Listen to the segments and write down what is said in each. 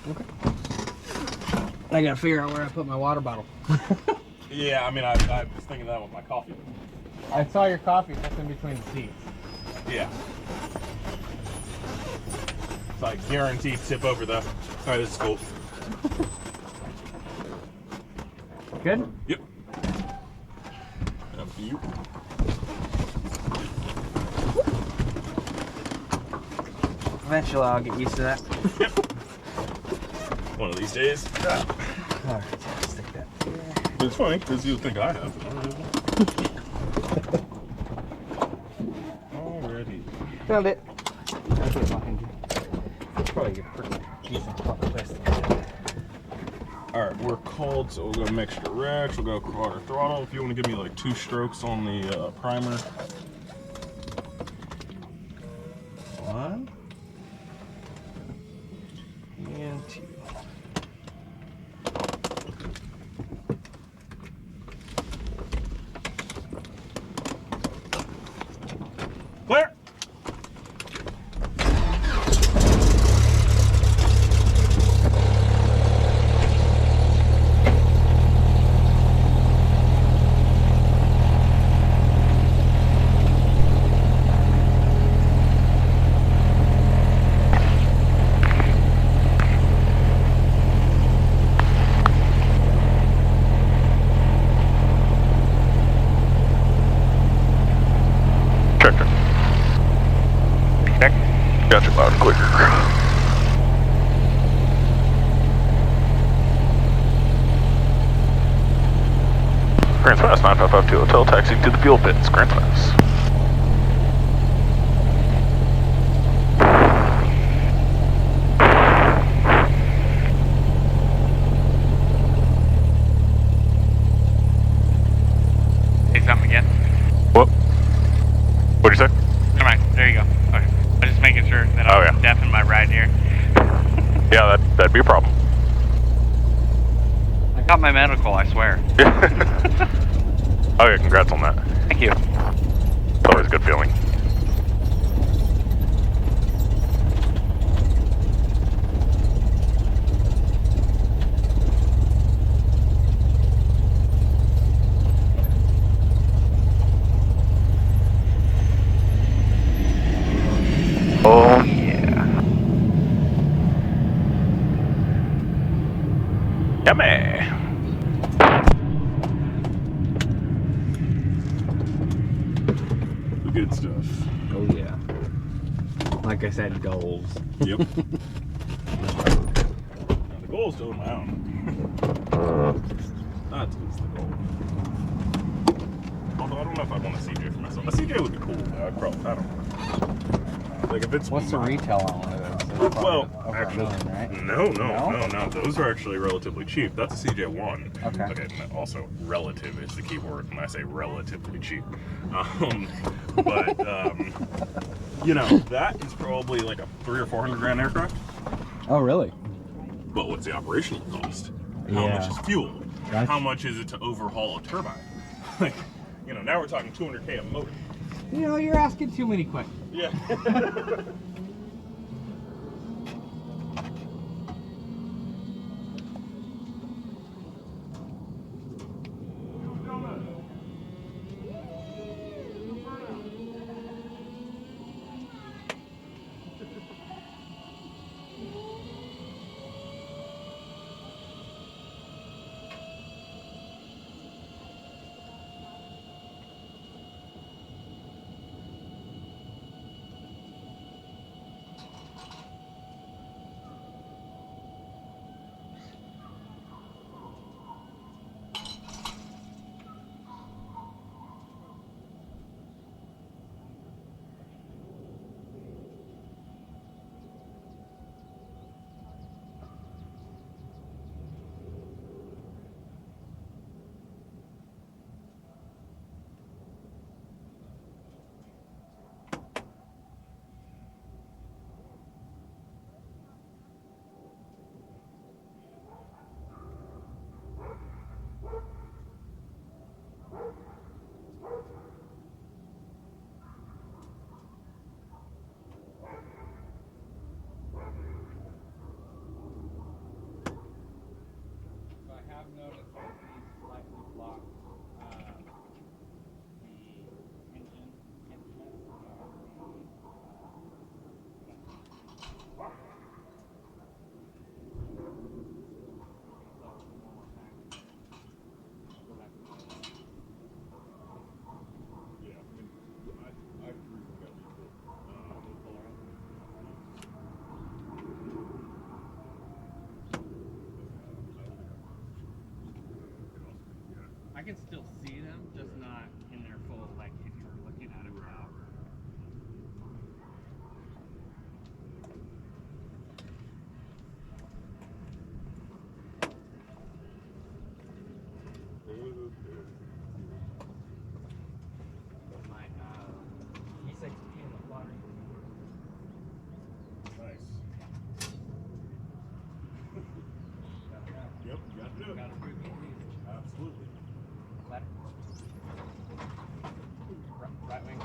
Okay. I gotta figure out where I put my water bottle. Yeah, I mean, I was thinking that with my coffee. I saw your coffee tucked in between the seats. Yeah. So I guarantee tip over though. Alright, this is cool. Good? Yep. Up to you. Eventually I'll get used to that. Yep. One of these days. Alright, stick that here. It's funny, because you think I have. Already. Found it. I'll put it behind you. It's probably a pretty decent place to put it. Alright, we're cold, so we'll go mixture rich, we'll go quarter throttle. If you want to give me like 2 strokes on the primer. 1 and 2. Clear! Check. Gotcha, loud and clear. Grants Pass 9552 Hotel, taxi to the fuel pits. Grants Pass. Say something again. What? What'd you say? Never mind. There you go. Okay. I'm just making sure that I'm deaf in my ride here. Yeah, that'd be a problem. I got my medical, I swear. Oh yeah, congrats on that. Thank you. It's always a good feeling. Oh yeah. Yummy. The good stuff. Oh yeah. Like I said, goals. Yep. Now, the goal is to own my own. That's the goal. Although I don't know if I want a CJ for myself. A CJ would be cool, but I don't know. Like if it's What's the retail on one of those? It's probably well, over actually, $1 million, right? no. Those are actually relatively cheap. That's a CJ1. Okay. Okay. Also, relative is the key word when I say relatively cheap. But you know, that is probably like a $300,000 or $400,000 aircraft. Oh, really? But what's the operational cost? How much is fuel? That's... How much is it to overhaul a turbine? Like, you know, now we're talking $200K a motor. You know, you're asking too many questions. Yeah. can still see them, just not in their full, like if you were looking at it without. My E6P in the lottery. Nice. Yep, you got to do it. Got to prove it. Absolutely. Ladder. Right wing.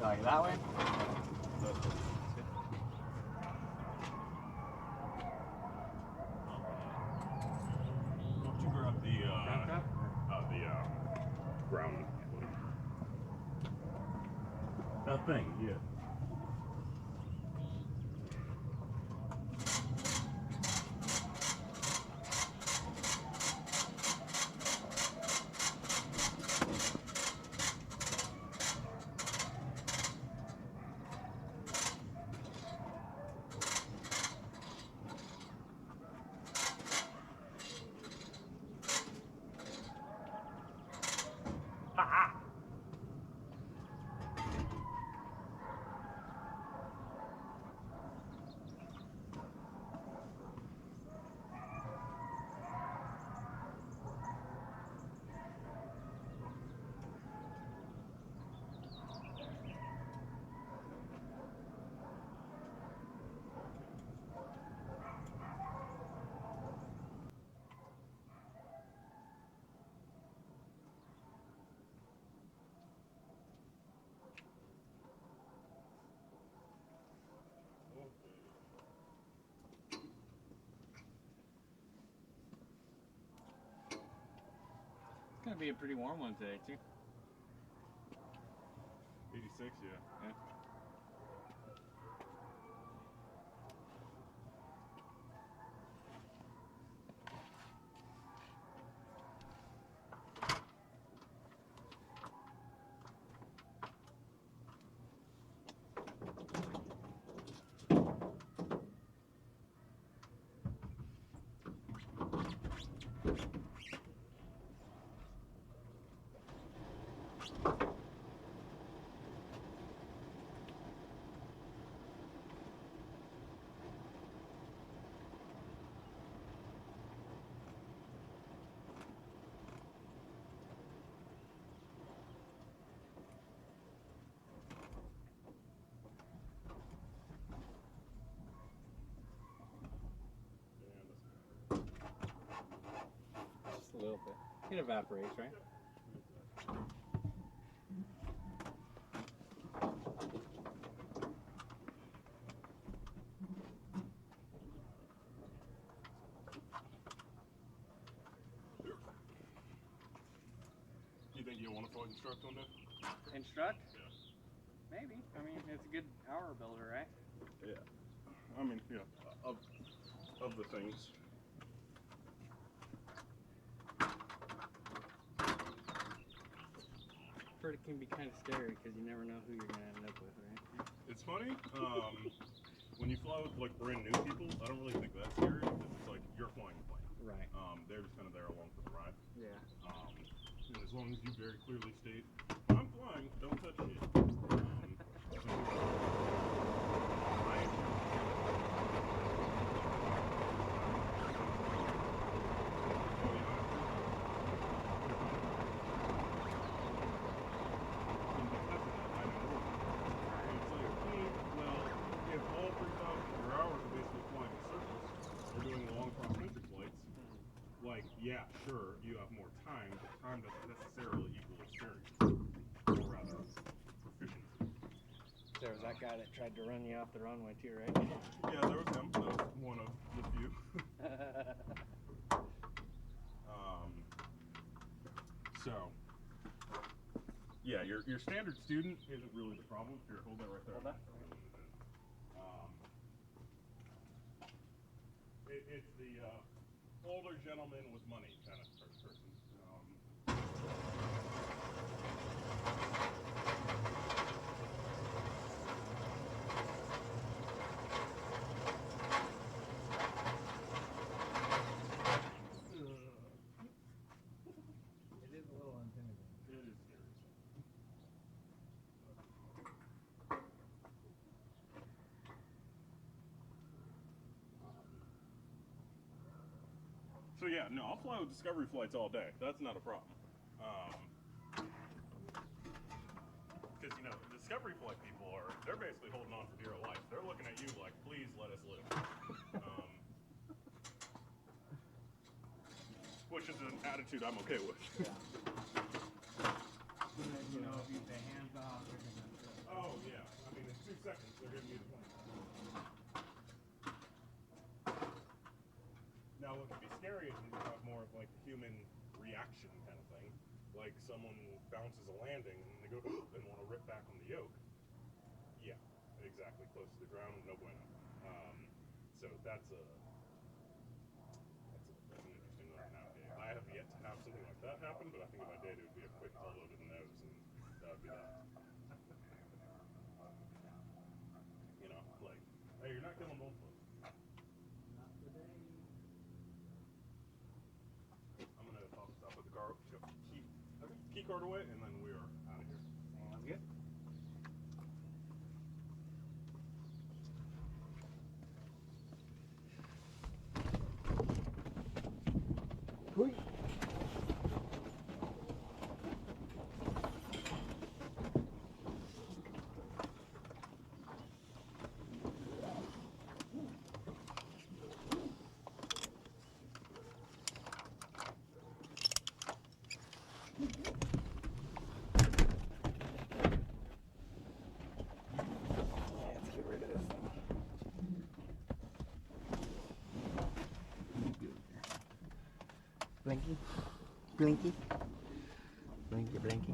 Like that way? Don't you grab the ground? That thing, yeah. It's gonna be a pretty warm one today too. 86, yeah. Yeah. Just a little bit. It evaporates, right? You think you'll want to fight instruct one day? Instruct? Yeah. Maybe. I mean, it's a good hour builder, right? Yeah. I mean, yeah. Of the things. Heard it can be kind of scary because you never know who you're gonna end up with, right? It's funny. When you fly with like brand new people, I don't really think that's scary because it's like you're flying the plane. Right. They're just kind of there along for the ride. Yeah. And as long as you very clearly state, I'm flying, don't touch shit. If all 3,000 of your hours are basically flying in circles or doing long cross-country flights, like, yeah, sure, you have more time, but time doesn't necessarily equal experience, or rather, proficiency. There was that guy that tried to run you off the runway too, right? Yeah, there was him. That was one of the few. So, yeah, your standard student isn't really the problem. Here, hold that right there. Hold that. It's the older gentleman with money kind of person. So yeah, no, I'll fly with Discovery flights all day. That's not a problem. Because you know, Discovery flight people they're basically holding on for dear life. They're looking at you like, please let us live. Which is an attitude I'm okay with. Yeah. You know, if you say hands off, they're gonna. Oh yeah, I mean in 2 seconds they're giving you the plane. Now what can be scary is when you have more of like the human reaction kind of thing. Like someone bounces a landing and they go and want to rip back on the yoke. Yeah, exactly. Close to the ground, no bueno. So that's an interesting one to navigate. I have yet to have something like that happen, but I think if I did, it would be a quick elbow to the nose, and that would be that. You know, like, hey, you're not killing both of us. Not today. I'm gonna stop with the car, key card away, and then we are out of here. Sounds good. Hui. Let's get rid of this thing. Blinky, blinky, blinky, blinky.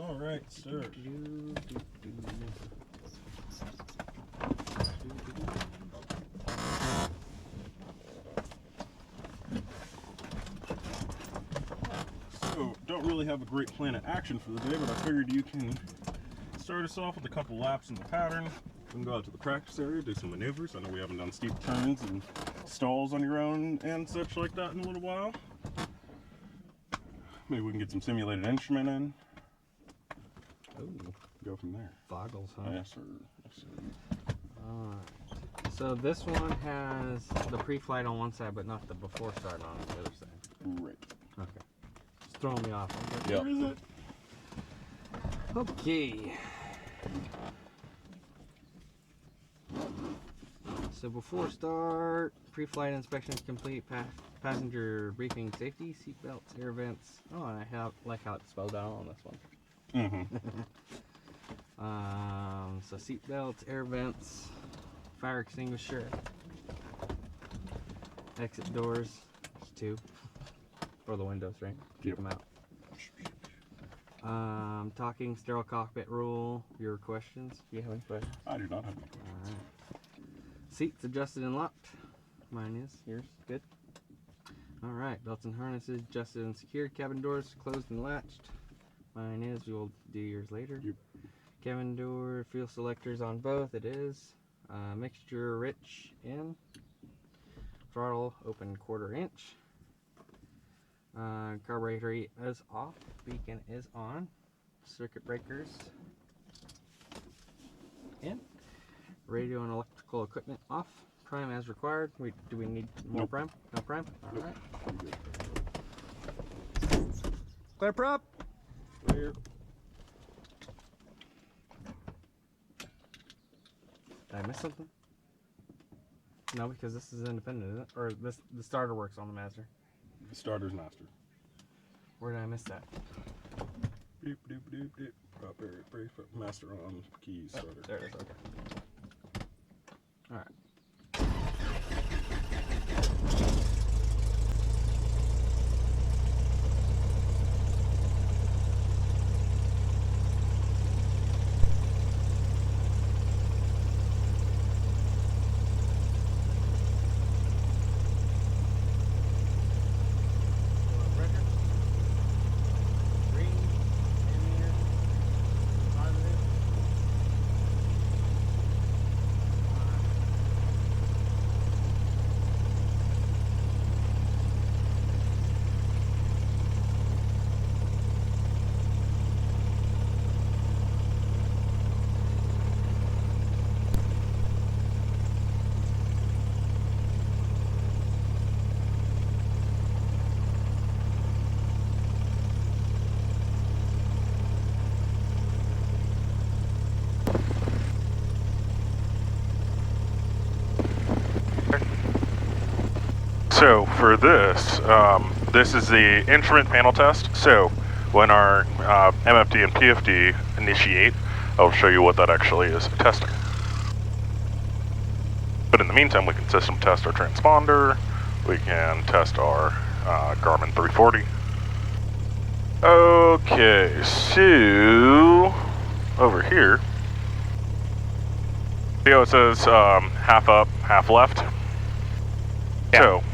All right, sir. So, don't really have a great plan of action for the day, but I figured you can start us off with a couple laps in the pattern. We can go out to the practice area, do some maneuvers. I know we haven't done steep turns and stalls on your own and such like that in a little while. Maybe we can get some simulated instrument in. Ooh, Go from there. boggles, huh? Yes, sir. Yes, sir. Alright. So this one has the pre-flight on one side, but not the before start on the other side. Right. Okay. It's throwing me off. I'm like, Yep. where is it? Okay. So before start, pre-flight inspection is complete. Passenger briefing, safety, seatbelts, air vents. Oh, and I like how it's spelled out on this one. So seatbelts, air vents, fire extinguisher, exit doors. There's two for the windows, right? Keep them out. Talking sterile cockpit rule. Your questions? Do you have any questions? I do not have any questions. All right. Seats adjusted and locked. Mine is. Yours? Good. All right. Belts and harnesses adjusted and secured. Cabin doors closed and latched. Mine is. We will do yours later. Yep. Cabin door fuel selectors on both. It is. Mixture rich in. Throttle open 1/4 inch. Carburetor is off. Beacon is on. Circuit breakers in. Radio and electrical equipment off. Prime as required. Do we need more Nope. prime? No prime? Nope. Alright. Clear prop. Clear. Did I miss something? No, because this is independent, isn't it? Or the starter works on the master. The starter's master. Where did I miss that? Doop, doop, doop, doop. Brace master on keys Oh, starter. there it is. Okay. All right. So for this, this is the instrument panel test. So when our MFD and PFD initiate, I'll show you what that actually is testing. But in the meantime, we can system test our transponder. We can test our Garmin 340. Okay, so over here, see how it says half up, half left? Yeah. So,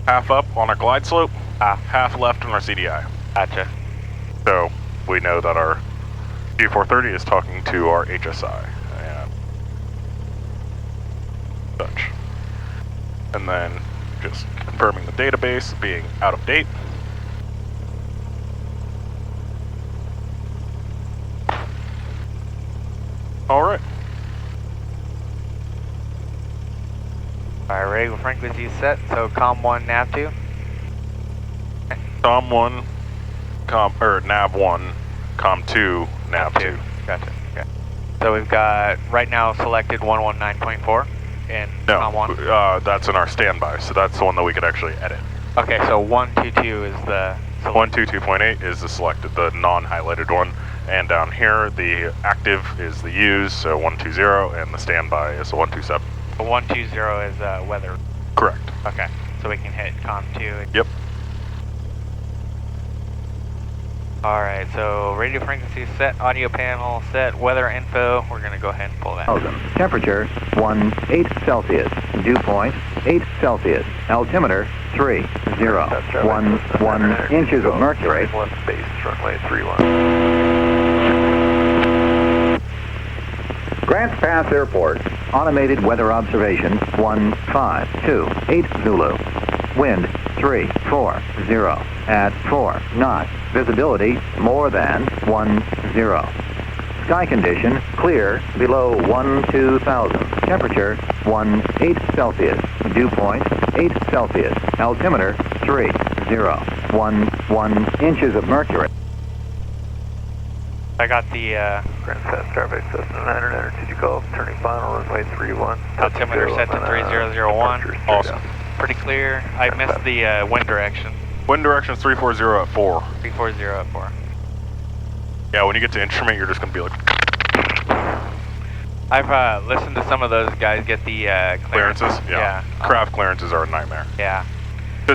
half up on our glide slope, half left on our CDI. Gotcha. So, we know that our G430 is talking to our HSI and such. And then just confirming the database being out of date. Alright. Alright, ready with frequency set, so COM 1, NAV 2. COM 1, NAV 1, COM 2, NAV 2. Gotcha. Okay. So we've got right now selected 119.4 in COM 1. No, that's in our standby, so that's the one that we could actually edit. Okay, so 122 is the 122.8 is the selected, the non-highlighted one. And down here, the active is the used, so 120, and the standby is the 127. The 120 is weather. Correct. Okay, so we can hit COM 2. Yep. Alright, so radio frequency set, audio panel set, weather info. We're going to go ahead and pull that. Temperature 8 Celsius. Dew point 8 Celsius. Altimeter 30. 1 inches of mercury. Left base, runway 31. Grants Pass Airport. Automated weather observation 1528 Zulu. Wind 340 at 4 knots. Visibility more than 10. Sky condition clear below 12,000. Temperature 8 Celsius. Dew point 8 Celsius. Altimeter 1 inches of mercury. I got the Grand Fast Traffic Cessna 900, did you call turning final runway 31? altimeter set to 3001. Awesome. Pretty clear. I missed the wind direction. Wind direction is 340 at 4. 340 at 4. Yeah, when you get to instrument, you're just going to be like... I've listened to some of those guys get the Clearances? Yeah. Craft clearances are a nightmare. Yeah. I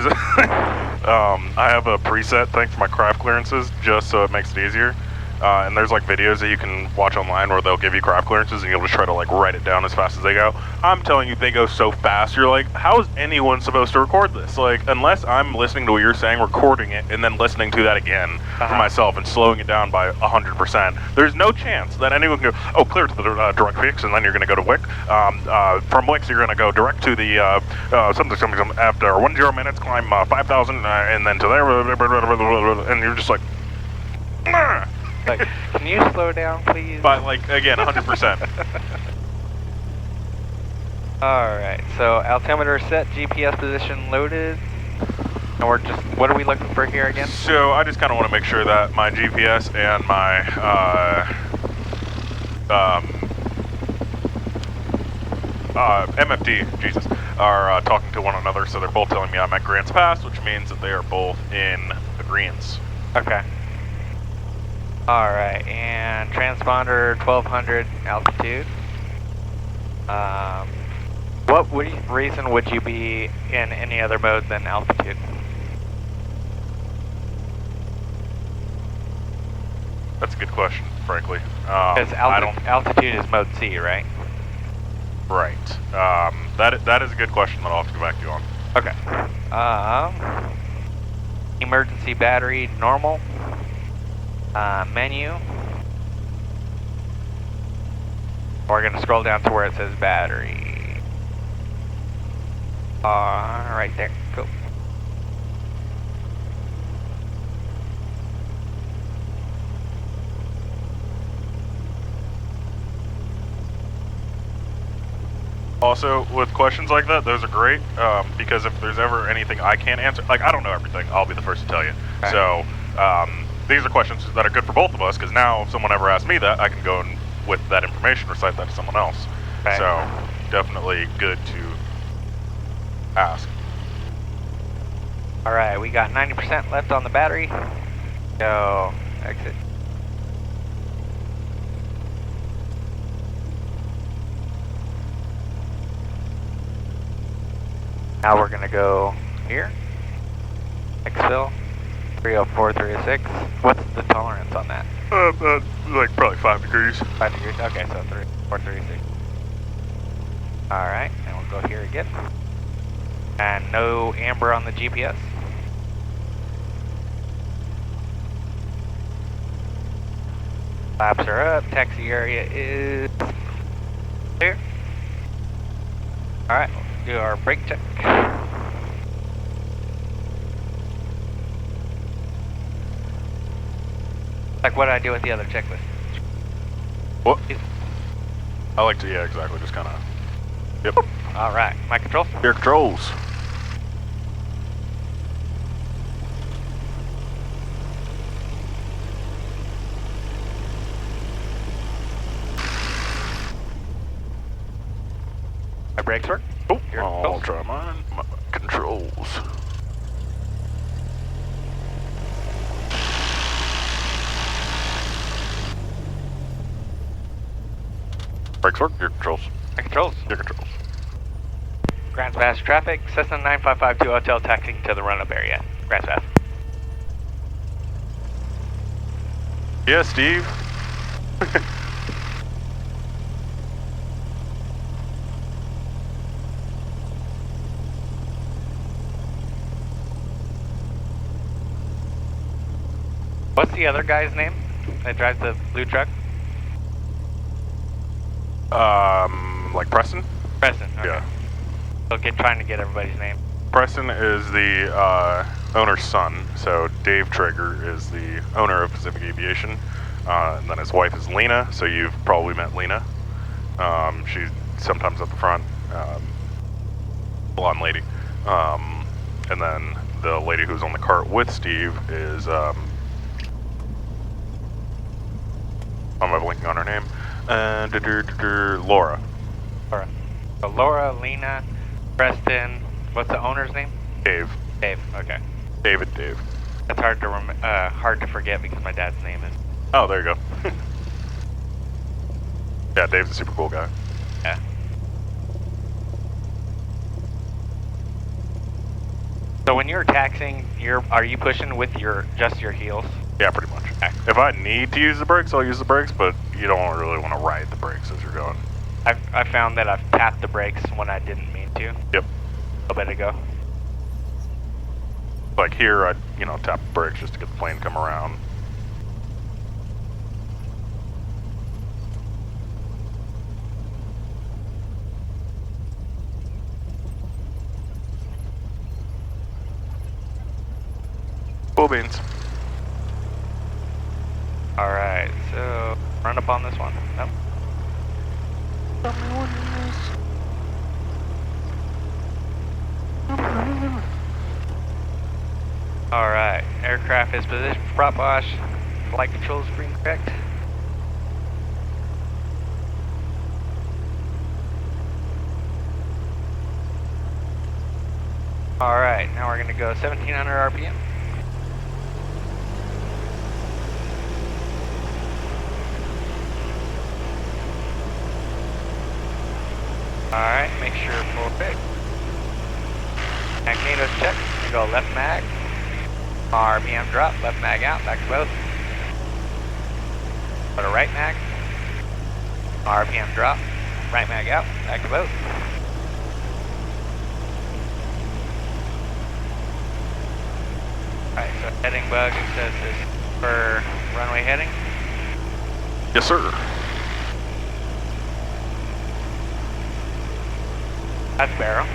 have a preset thing for my craft clearances just so it makes it easier. And there's like videos that you can watch online where they'll give you craft clearances and you'll just try to like write it down as fast as they go. I'm telling you, they go so fast. You're like, how is anyone supposed to record this? Like, unless I'm listening to what you're saying, recording it, and then listening to that again for myself and slowing it down by 100%, there's no chance that anyone can go, oh, clear to the direct fix, and then you're going to go to WIC. From WIC, you're going to go direct to the something after 10 minutes, climb 5,000, and then to there, and you're just like, nah. Like, can you slow down, please? But like again, 100%. Alright, so altimeter set, GPS position loaded. And we're just, what are we looking for here again? So I just kind of want to make sure that my GPS and my MFD, Jesus, are talking to one another, so they're both telling me I'm at Grants Pass, which means that they are both in agreeance. Okay. Alright, and transponder 1200 altitude. What reason would you be in any other mode than altitude? That's a good question, frankly. Because altitude is mode C, right? Right. That is a good question that I'll have to go back to you on. Okay. Emergency battery normal. Menu. We're gonna scroll down to where it says battery. Right there. Cool. Also, with questions like that, those are great, because if there's ever anything I can't answer, like, I don't know everything, I'll be the first to tell you. Okay. So, these are questions that are good for both of us, because now if someone ever asks me that, I can go and, with that information, recite that to someone else. Okay. So, definitely good to ask. Alright, we got 90% left on the battery. Go exit. Now we're gonna go here. Exfil. 304, 306. What's the tolerance on that? Like probably 5 degrees. 5 degrees? Okay, so 304, 306. Alright, and we'll go here again. And no amber on the GPS. Flaps are up, taxi area is clear. Alright, we'll do our brake check. Like what did I do with the other checklist? What? I like to, yeah, exactly, just kind of, yep. Alright, my controls. Your controls. My brakes work. Oh, Your I'll controls. try mine. My controls. Brakes work. Your controls. My controls. Your controls. Grants Pass traffic, Cessna 9552 Hotel taxiing to the run-up area. Grants Pass. Yeah, Steve. What's the other guy's name that drives the blue truck? Like Preston? Preston. Okay. Yeah. So trying to get everybody's name. Preston is the owner's son, so Dave Traeger is the owner of Pacific Aviation, and then his wife is Lena, so you've probably met Lena. She's sometimes at the front, blonde lady. And then the lady who's on the cart with Steve is, I'm blinking on her name, Laura. Laura. So Laura, Lena, Preston. What's the owner's name? Dave. Dave. Okay. David Dave. That's hard to hard to forget because my dad's name is. Oh, there you go. Yeah, Dave's a super cool guy. Yeah. So when you're taxiing, are you pushing with just your heels? Yeah, pretty much. If I need to use the brakes, I'll use the brakes, but you don't really want to ride the brakes as you're going. I found that I've tapped the brakes when I didn't mean to. Yep. A bit ago. Like here, I'd, tap the brakes just to get the plane to come around. Cool beans. Alright, so run up on this one. Nope. Alright, aircraft is positioned for prop wash. Flight control screen correct. Alright, now we're gonna go 1700 RPM. Alright, make sure full fit. Magnetos check. We go left mag. RPM drop, left mag out, back to both. Go to right mag. RPM drop, right mag out, back to both. Alright, so heading bug, it says this for runway heading. Yes, sir. That's Barrow.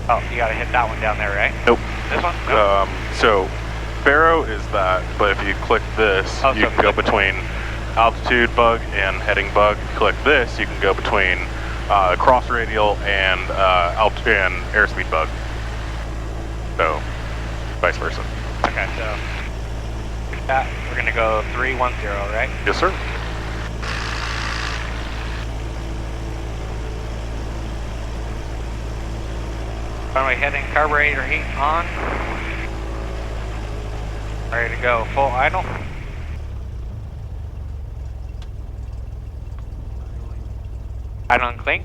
Oh, you gotta hit that one down there, right? Nope. This one? Nope. So, Barrow is that, but if you click this, Oh, you so can go click- between altitude bug and heading bug. Click this, you can go between cross radial and and airspeed bug. So, vice versa. Okay, so with that, we're gonna go 310, right? Yes, sir. Runway heading, carburetor heat on. Ready to go, full idle. Idle and clean.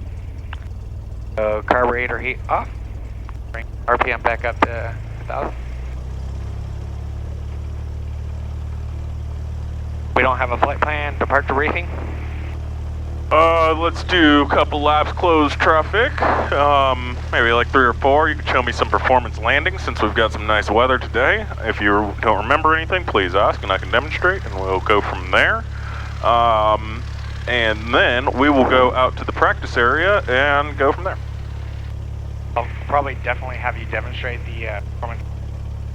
So carburetor heat off. Bring RPM back up to 1,000. We don't have a flight plan, departure briefing. Let's do a couple laps closed traffic. Maybe like 3 or 4. You can show me some performance landings since we've got some nice weather today. If you don't remember anything, please ask and I can demonstrate and we'll go from there. And then we will go out to the practice area and go from there. I'll probably definitely have you demonstrate the performance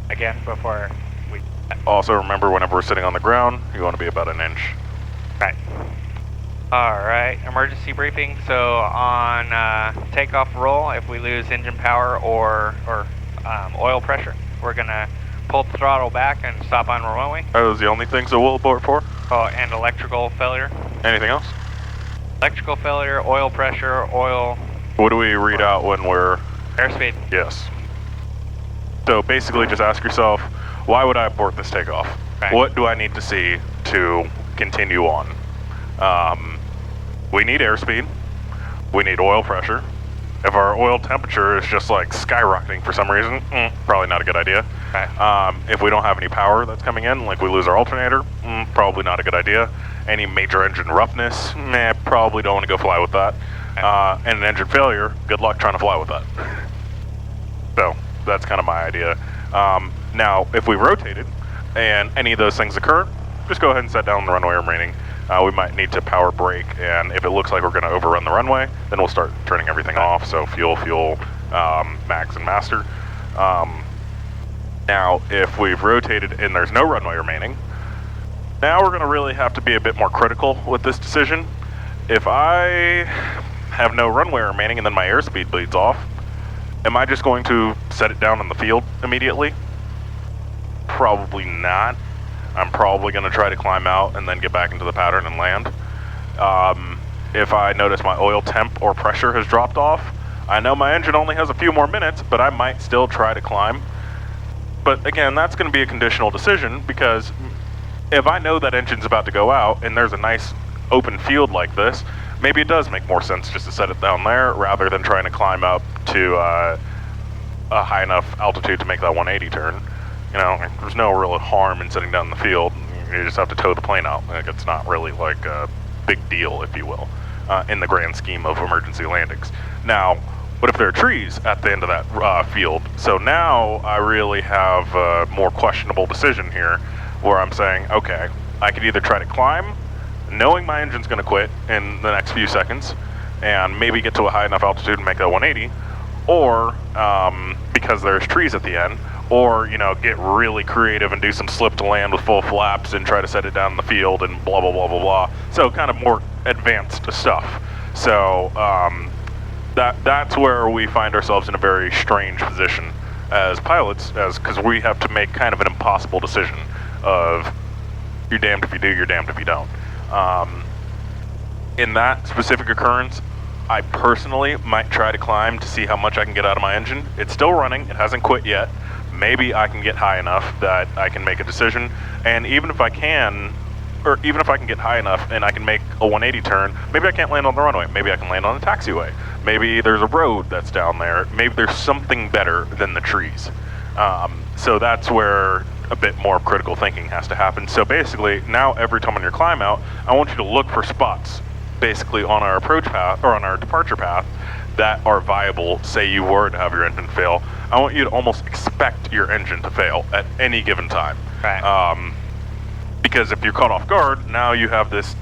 again before we... Also remember, whenever we're sitting on the ground, you want to be about an inch. Right. Alright, emergency briefing. So on takeoff roll, if we lose engine power or oil pressure, we're going to pull the throttle back and stop on runway. Are those the only things that we'll abort for? Oh, and electrical failure. Anything else? Electrical failure, oil pressure, oil, What do we read out when we're... airspeed. Yes. So basically just ask yourself, why would I abort this takeoff? Right. What do I need to see to continue on? We need airspeed. We need oil pressure. If our oil temperature is just like skyrocketing for some reason, probably not a good idea. Right. If we don't have any power that's coming in, like we lose our alternator, probably not a good idea. Any major engine roughness, probably don't want to go fly with that. And an engine failure, good luck trying to fly with that. So that's kind of my idea. Now, if we rotated and any of those things occur, just go ahead and set down the runway remaining. We might need to power brake, and if it looks like we're going to overrun the runway, then we'll start turning everything off. So fuel, max and master. Now, if we've rotated and there's no runway remaining, now we're going to really have to be a bit more critical with this decision. If I have no runway remaining and then my airspeed bleeds off, am I just going to set it down in the field immediately? Probably not. I'm probably going to try to climb out and then get back into the pattern and land. If I notice my oil temp or pressure has dropped off, I know my engine only has a few more minutes, but I might still try to climb. But again, that's going to be a conditional decision, because if I know that engine's about to go out and there's a nice open field like this, maybe it does make more sense just to set it down there rather than trying to climb up to a high enough altitude to make that 180 turn. You know, there's no real harm in sitting down in the field. You just have to tow the plane out. Like, it's not really like a big deal, if you will, in the grand scheme of emergency landings. Now, what if there are trees at the end of that field? So now I really have a more questionable decision here, where I'm saying, okay, I could either try to climb, knowing my engine's going to quit in the next few seconds, and maybe get to a high enough altitude and make that 180, or because there's trees at the end, or, you know, get really creative and do some slip to land with full flaps and try to set it down in the field and blah, blah, blah, blah, blah. So kind of more advanced stuff. So that's where we find ourselves in a very strange position as pilots, because we have to make kind of an impossible decision of you're damned if you do, you're damned if you don't. In that specific occurrence, I personally might try to climb to see how much I can get out of my engine. It's still running, it hasn't quit yet. Maybe I can get high enough that I can make a decision, and even if I can, or even if I can get high enough and I can make a 180 turn, maybe I can't land on the runway, maybe I can land on the taxiway, maybe there's a road that's down there, maybe there's something better than the trees. So that's where a bit more critical thinking has to happen. So basically, now every time on your climb out, I want you to look for spots, basically on our approach path, or on our departure path, that are viable. Say you were to have your engine fail, I want you to almost expect your engine to fail at any given time. Right. Because if you're caught off guard, now you have this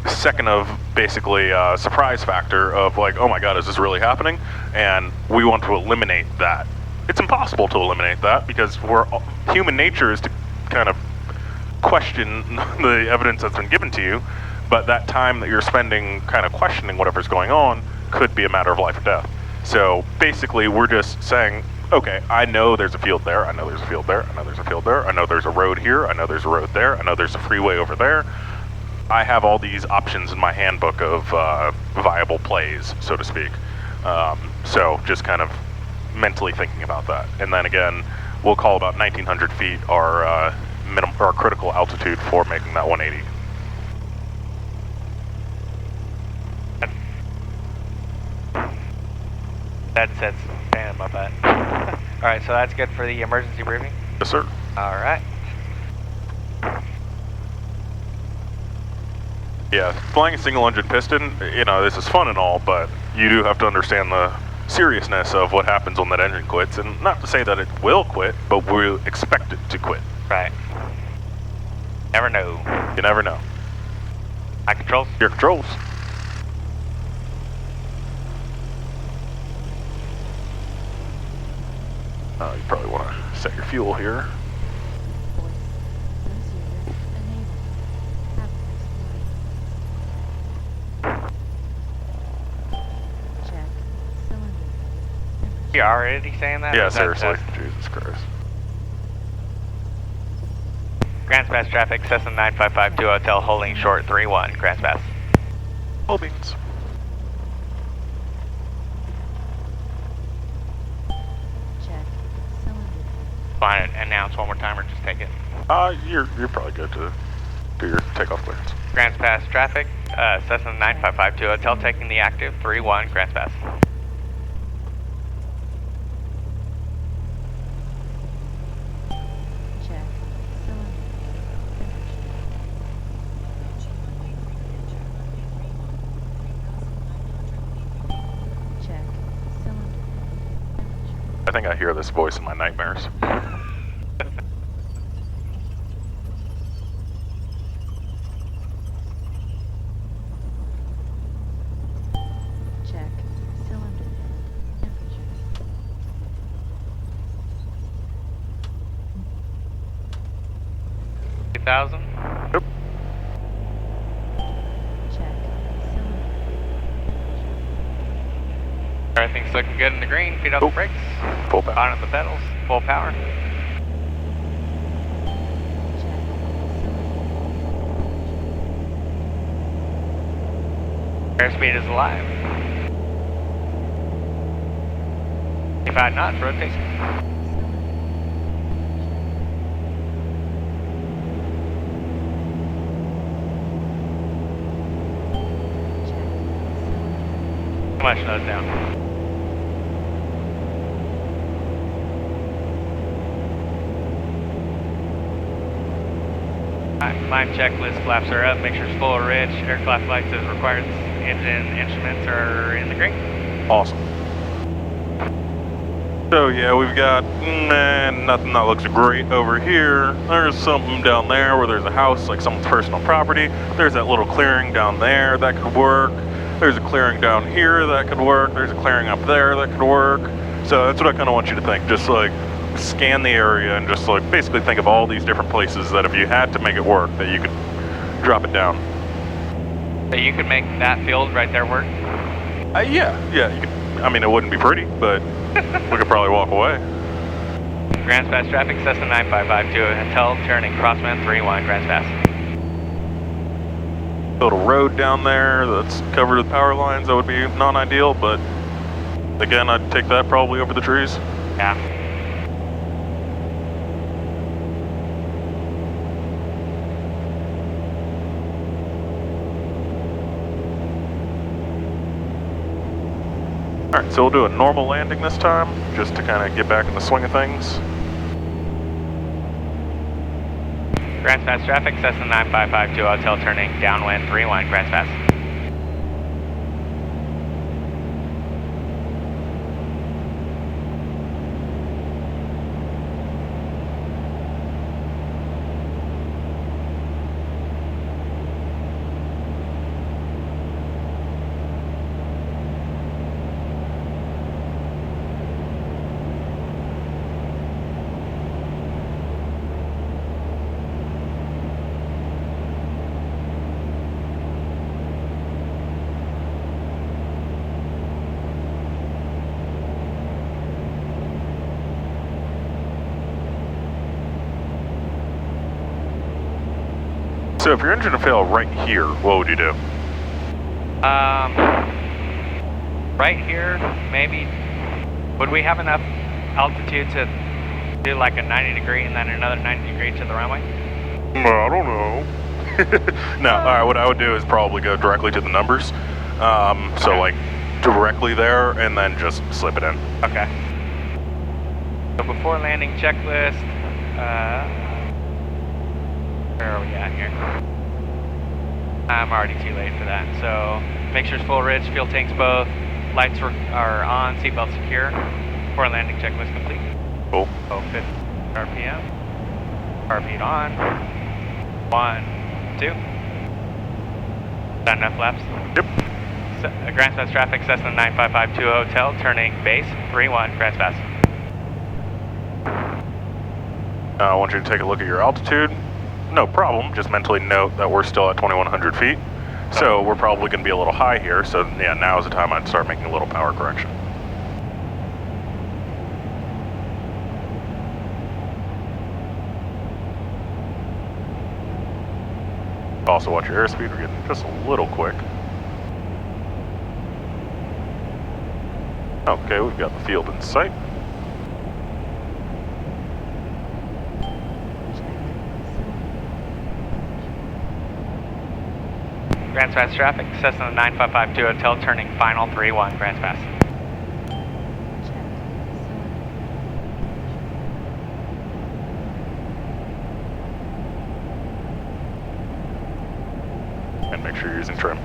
second of basically surprise factor of like, oh my god, is this really happening? And we want to eliminate that. It's impossible to eliminate that because human nature is to kind of question the evidence that's been given to you, but that time that you're spending kind of questioning whatever's going on could be a matter of life or death. So basically we're just saying, okay, I know there's a field there, I know there's a field there, I know there's a field there, I know there's a road here, I know there's a road there, I know there's a freeway over there. I have all these options in my handbook of viable plays, so to speak. So just kind of mentally thinking about that. And then again, we'll call about 1900 feet our minimum, our critical altitude for making that 180. That's stand about that. All right, so that's good for the emergency briefing. Yes, sir. All right. Yeah, flying a single engine piston, you know, this is fun and all, but you do have to understand the seriousness of what happens when that engine quits. And not to say that it will quit, but we'll expect it to quit. Right. Never know. You never know. High controls. Your controls. You probably want to set your fuel here. You already saying that? Yeah, Is that- seriously. Jesus Christ. Grants Pass traffic, Cessna 955 Hotel, holding short 31, Grants Pass. All beans. Want to announce one more time or just take it? You're probably good to do your takeoff clearance. Grants Pass traffic, Cessna 955 Hotel, taking the active 31, Grants Pass. I think I hear this voice in my nightmares. Check. Cylinder head. Temperature. 2,000. Yep. Check. Cylinder head. Everything's looking good in the green. Feet off the brakes. Full power. On the pedals. Full power. Check. Airspeed is alive. 25 knots, rotation. Too much nose down. Alright, climb checklist, flaps are up, make sure it's full of rich, air flap lights as required, engine instruments are in the green. Awesome. So yeah, we've got nothing that looks great over here. There's something down there where there's a house, like someone's personal property. There's that little clearing down there that could work. There's a clearing down here that could work. There's a clearing up there that could work. So that's what I kind of want you to think. Just like scan the area and just like basically think of all these different places that if you had to make it work, that you could drop it down. So you could make that field right there work? Yeah, you could. I mean, it wouldn't be pretty, but we could probably walk away. Grants Pass traffic, Cessna 955 to Hotel, turning crossman 31, Grants Pass. Build a road down there that's covered with power lines, that would be non-ideal, but again, I'd take that probably over the trees. Yeah. Alright, so we'll do a normal landing this time, just to kind of get back in the swing of things. Grants Pass traffic, Cessna 9552 Hotel turning downwind 31, Grants Pass. So if your engine would fail right here, what would you do? Right here, maybe. Would we have enough altitude to do like a 90 degree and then another 90 degree to the runway? I don't know. No, alright, what I would do is probably go directly to the numbers. So like directly there and then just slip it in. Okay. So before landing checklist, where are we at here? I'm already too late for that. So make sure it's full ridge, fuel tanks both, lights are on, seatbelt secure. Before landing checklist complete. Cool. 50 RPM. RP on. 1, 2. Is that enough laps? Yep. Grants Pass traffic, Cessna 9552 Hotel, turning base 31, Grants Pass. I want you to take a look at your altitude. No problem, just mentally note that we're still at 2,100 feet. So we're probably going to be a little high here, so yeah, now is the time I'd start making a little power correction. Also watch your airspeed, we're getting just a little quick. Okay, we've got the field in sight. Grants Pass traffic, Cessna 9552 Hotel, turning final 31, Grants Pass. And make sure you're using trim.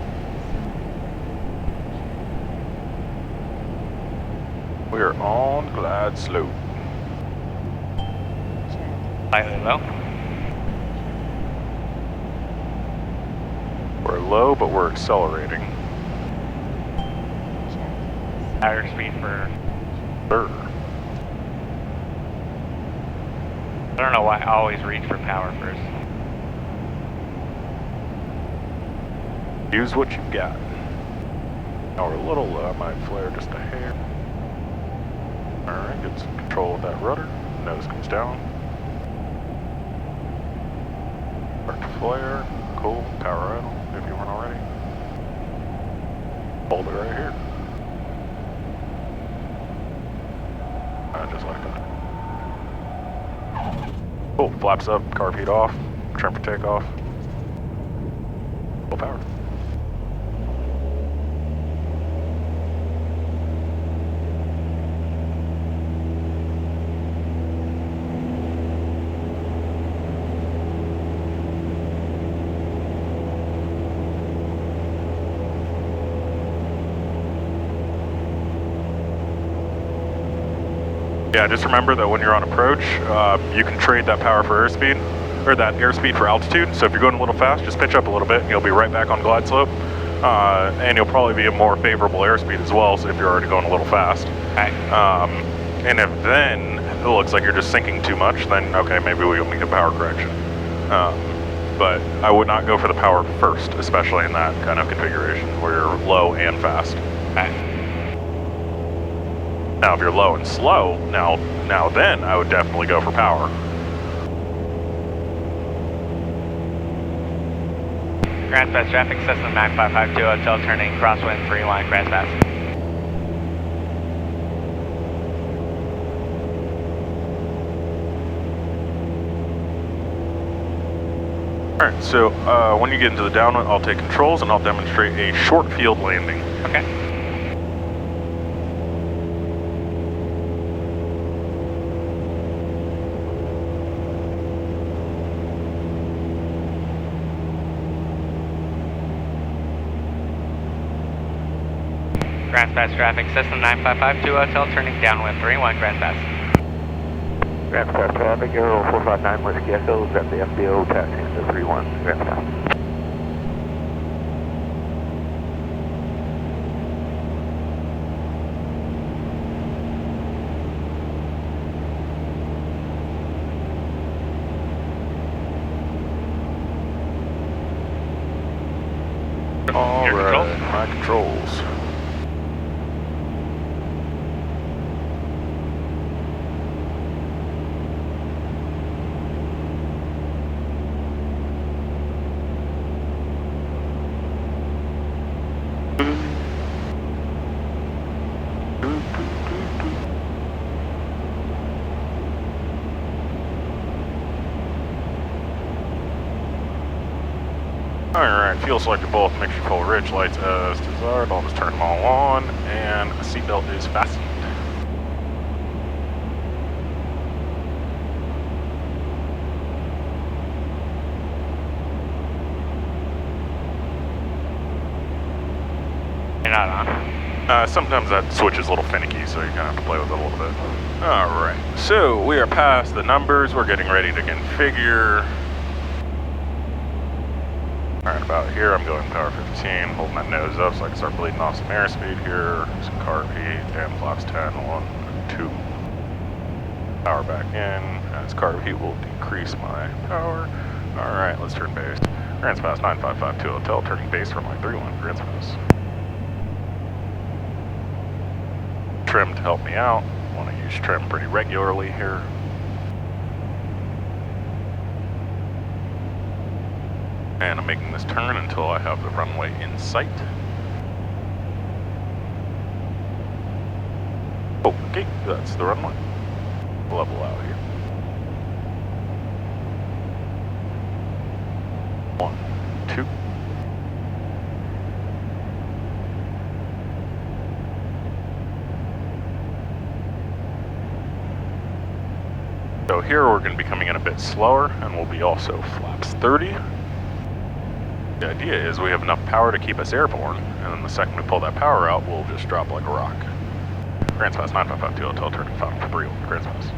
We are on glide slope. Slightly low. We're low, but we're accelerating. Higher speed for... Sure. I don't know why I always reach for power first. Use what you've got. Now we're a little low, I might flare just a hair. Alright, get some control of that rudder. Nose comes down. Start to flare. Cool. Power idle if you weren't already. Hold it right here. Just like that. Cool. Flaps up, carb heat off, trim for takeoff. Full power. Yeah, just remember that when you're on approach, you can trade that power for airspeed, or that airspeed for altitude. So if you're going a little fast, just pitch up a little bit and you'll be right back on glide slope. And you'll probably be a more favorable airspeed as well, so if you're already going a little fast. Okay. And if then it looks like you're just sinking too much, then okay, maybe we'll make a power correction. But I would not go for the power first, especially in that kind of configuration where you're low and fast. Okay. Now, if you're low and slow, now then I would definitely go for power. Grand Pass traffic, Cessna 9552 Hotel turning crosswind 31 Grand Pass. Alright, so when you get into the downwind, I'll take controls and I'll demonstrate a short field landing. Okay. Grand Pass traffic, Cessna 9552 Hotel turning downwind 31 Grand Pass. Grand Pass traffic, Aero 459 Whiskey Echo, is at the FBO taxiing to 31 Grand Pass. Alright, my controls. Alright, fuel selector both, mixture full ridge lights as desired. I'll just turn them all on, and the seatbelt is fastened. You're not on. Sometimes that switch is a little finicky, so you're gonna have to play with it a little bit. Alright, so we are past the numbers. We're getting ready to configure. Alright, about here I'm going power 15, holding my nose up so I can start bleeding off some airspeed here. Some carb heat, and flaps 10, 1, 2. Power back in, as carb heat will decrease my power. Alright, let's turn base. Grants Pass 9552 Hotel, turning base from line 31, Grants Pass. Trim to help me out. Want to use trim pretty regularly here. And I'm making this turn until I have the runway in sight. Okay, that's the runway. Level out here. 1, 2. So here we're going to be coming in a bit slower, and we'll be also flaps 30. The idea is we have enough power to keep us airborne, and then the second we pull that power out, we'll just drop like a rock. Grants Pass 9552 Hotel, turning final for Breel. Grants Pass.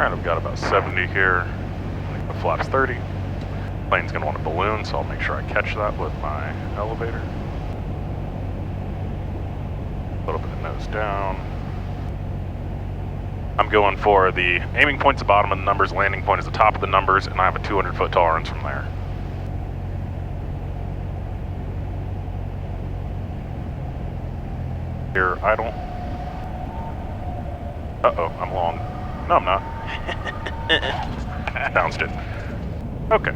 Alright, I've got about 70 here. The flaps 30. Plane's going to want a balloon, so I'll make sure I catch that with my elevator. A little bit of nose down. I'm going for the aiming point's the bottom of the numbers, landing point is the top of the numbers, and I have a 200-foot tolerance from there. Here, idle. Uh-oh, I'm long. No, I'm not. Bounced it. Okay.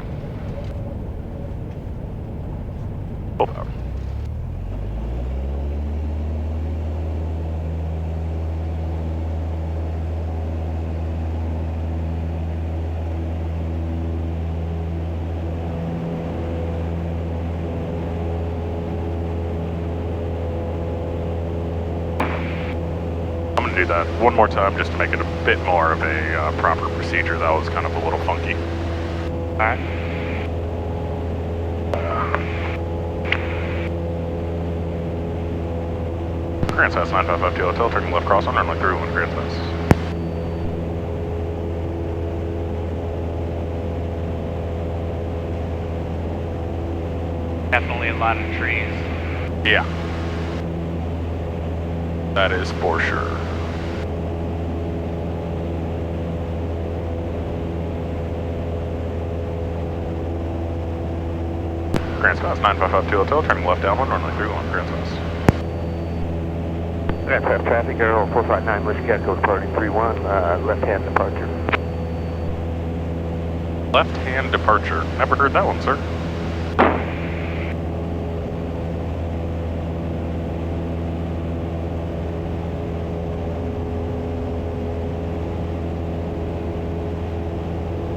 Full power. I'm gonna do that one more time just to make it a bit more of a proper procedure. That was kind of a little funky. Alright. Grants Pass 9552 Hotel, turning left cross on runway 31, Grants Pass. Definitely a lot of trees. Yeah. That is for sure. Grand Spouse 9552 Hotel, turning left downwind, runway 31, Grand Spouse. Aircraft traffic, Aero 459 Whiskey Echo departing 31, left-hand departure. Left-hand departure. Never heard that one, sir.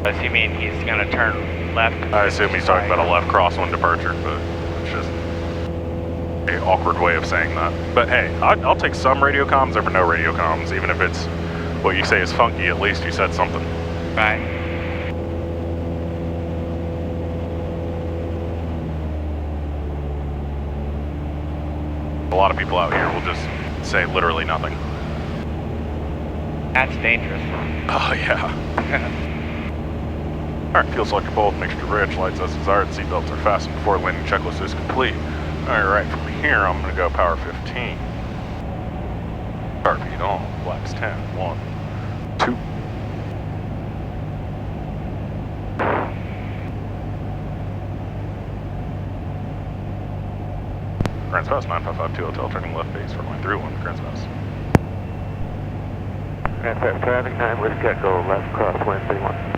Does he mean he's gonna turn left? I assume he's talking about a left crosswind departure, but it's just an awkward way of saying that. But hey, I'll take some radio comms over no radio comms, even if it's what you say is funky, at least you said something. Right. A lot of people out here will just say literally nothing. That's dangerous. Oh yeah. Alright, fuel selector both, mixture rich, lights as desired, seatbelts are fastened before landing checklist is complete. Alright, from here I'm going to go power 15. Start beat on, flaps 10, 1, 2. Grand Spouse 9552 Hotel, turning left base, runway 31, Grand Spouse. Aircraft traffic 9 Whiskey Echo, left crosswind 31.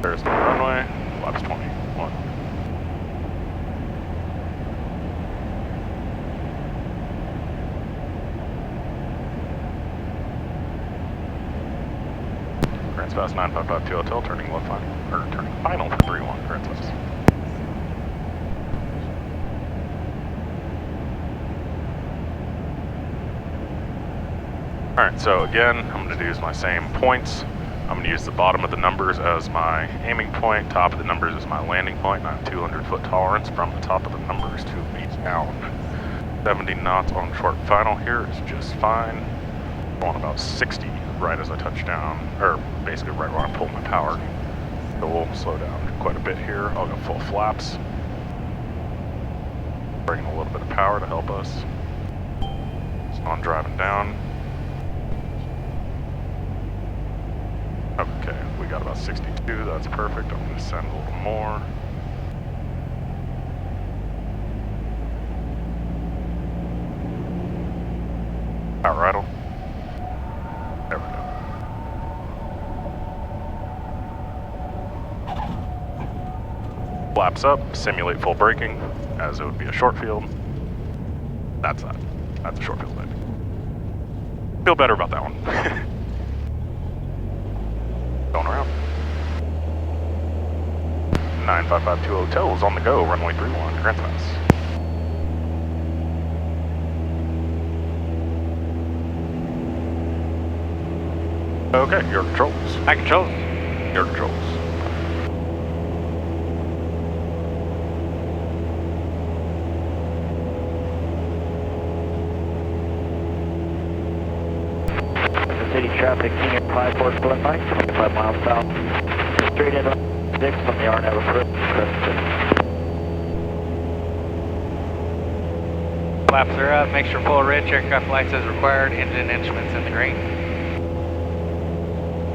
There's the runway, flaps 20, 1. Grand Spouse 9552 Hotel, turning left final, or turning final for 31, Grand Spouse. Alright, so again, I'm going to use my same points. I'm going to use the bottom of the numbers as my aiming point, top of the numbers as my landing point, and I have 200-foot tolerance from the top of the numbers to be down. 70 knots on short final here is just fine. Going about 60 right as I touch down, or basically right when I pull my power. So we'll slow down quite a bit here. I'll go full flaps. Bring in a little bit of power to help us. So I'm driving down. Okay, we got about 62, that's perfect. I'm gonna send a little more. Power idle. There we go. Flaps up, simulate full braking, as it would be a short field. That's that. That's a short field landing. Feel better about that one. Going around. 9552 Hotel is on the go, runway 31, Grand Spouse. Okay, your controls. High controls. Your controls. City traffic, King 54 split line, 25 miles south. Straight in 6 on the RNAV approach. Flaps are up, make sure full rich, aircraft lights as required, engine instruments in the green.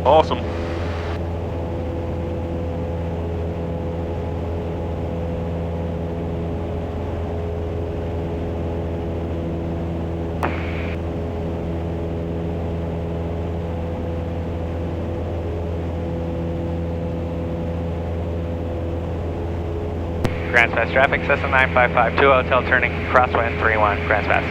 Awesome. Grand Space traffic, Cessna 9552 Hotel turning crosswind 31, Grand Space.